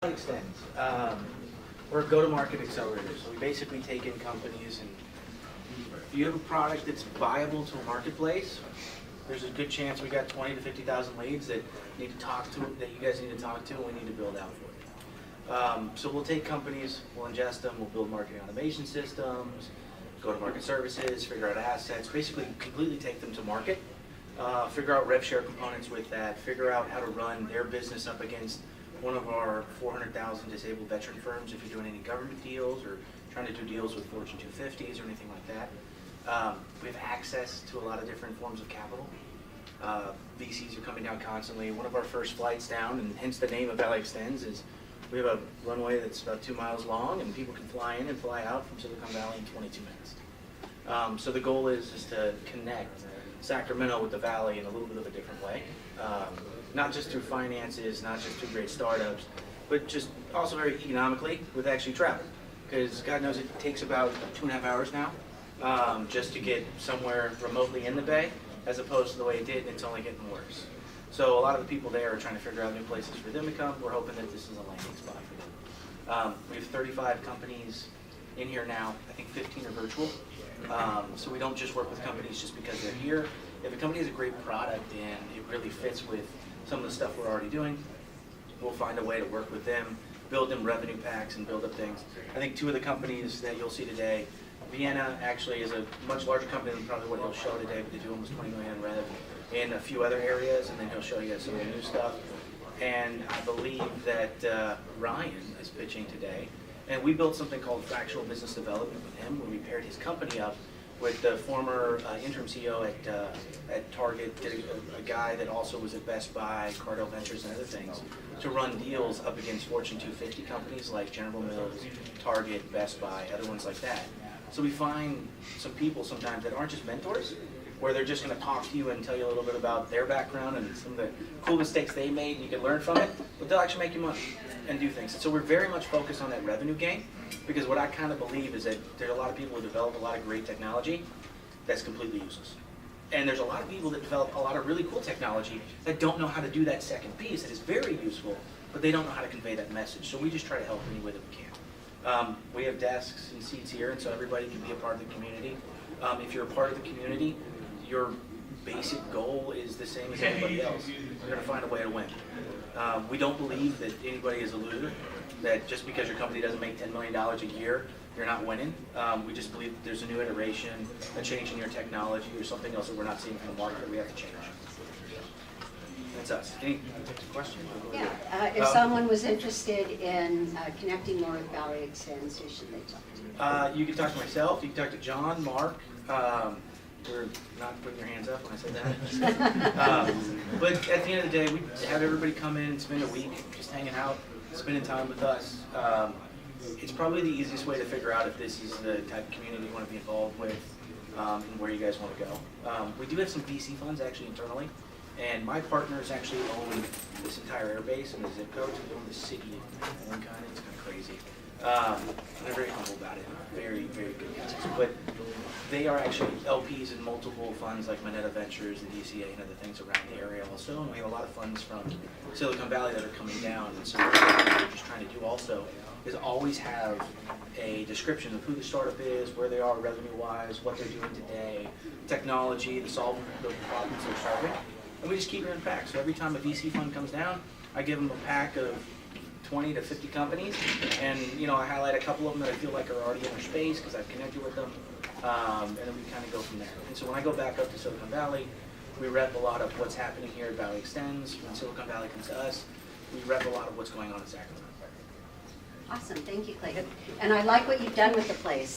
Extends. We're a go-to-market accelerator, so we basically take in companies, and if you have a product that's viable to a marketplace, there's a good chance we got 20 to 50,000 leads that need to talk to, that you guys need to talk to, and we need to build out for you. So we'll take companies, we'll ingest them, we'll build marketing automation systems, go-to-market services, figure out assets, basically completely take them to market, figure out rev share components with that, figure out how to run their business up against one of our 400,000 disabled veteran firms if you're doing any government deals or trying to do deals with Fortune 250s or anything like that. We have access to a lot of different forms of capital. VCs are coming down constantly. One of our first flights down, and hence the name of Valley Extends, is we have a runway that's about 2 miles long, and people can fly in and fly out from Silicon Valley in 22 minutes. So the goal is to connect Sacramento with the Valley in a little bit of a different way. Not just through finances, not just through great startups, but just also very economically with actually travel. Because God knows it takes about 2.5 hours now just to get somewhere remotely in the Bay, as opposed to the way it did, and it's only getting worse. So a lot of the people there are trying to figure out new places for them to come. We're hoping that this is a landing spot for them. We have 35 companies in here now. I think 15 are virtual. So we don't just work with companies just because they're here. If a company has a great product and it really fits with some of the stuff we're already doing, we'll find a way to work with them, build them revenue packs, and build up things. I think 2 of the companies that you'll see today, Vienna actually is a much larger company than probably what he'll show today, but they do almost 20 million in rev in a few other areas, and then he'll show you some of the new stuff. And I believe that Ryan is pitching today, and we built something called fractional business development with him, where we paired his company up with the former interim CEO at Target, a guy that also was at Best Buy, Cardell Ventures, and other things, to run deals up against Fortune 250 companies like General Mills, Target, Best Buy, other ones like that. So we find some people sometimes that aren't just mentors, where they're just going to talk to you and tell you a little bit about their background and some of the cool mistakes they made, and you can learn from it, but they'll actually make you money and do things. And so we're very much focused on that revenue game, because what I kind of believe is that there's a lot of people who develop a lot of great technology that's completely useless. And there's a lot of people that develop a lot of really cool technology that don't know how to do that second piece that is very useful, but they don't know how to convey that message. So we just try to help any way that we can. We have desks and seats here, and so everybody can be a part of the community. If you're a part of the community, your basic goal is the same as everybody else. You're going to find a way to win. We don't believe that anybody is a loser, that just because your company doesn't make $10 million a year, you're not winning. We just believe that there's a new iteration, a change in your technology, or something else that we're not seeing from the market that we have to change. That's us. Any questions? Yeah. If someone was interested in connecting more with Valley Extends, who should they talk to? You can talk to myself. You can talk to John, Mark. We're not putting your hands up when I say that. But at the end of the day, we have everybody come in and spend a week just hanging out, spending time with us. It's probably the easiest way to figure out if this is the type of community you want to be involved with and where you guys want to go. We do have some VC funds actually internally, and my partners actually own this entire airbase and the zip codes. They own the city of one kind. It's kind of crazy. And they're very humble about it. Very, very good guys. But they are actually LPs in multiple funds like Moneta Ventures, the DCA, and other things around the area also. And we have a lot of funds from Silicon Valley that are coming down. And so what we're just trying to do also is always have a description of who the startup is, where they are revenue-wise, what they're doing today, technology, the problems they're solving. And we just keep it in packs. So every time a VC fund comes down, I give them a pack of 20 to 50 companies, and I highlight a couple of them that I feel like are already in their space because I've connected with them, and then we kind of go from there. And so when I go back up to Silicon Valley, we rep a lot of what's happening here at Valley Extends. When Silicon Valley comes to us, we rep a lot of what's going on in Sacramento. Awesome. Thank you, Clayton. And I like what you've done with the place.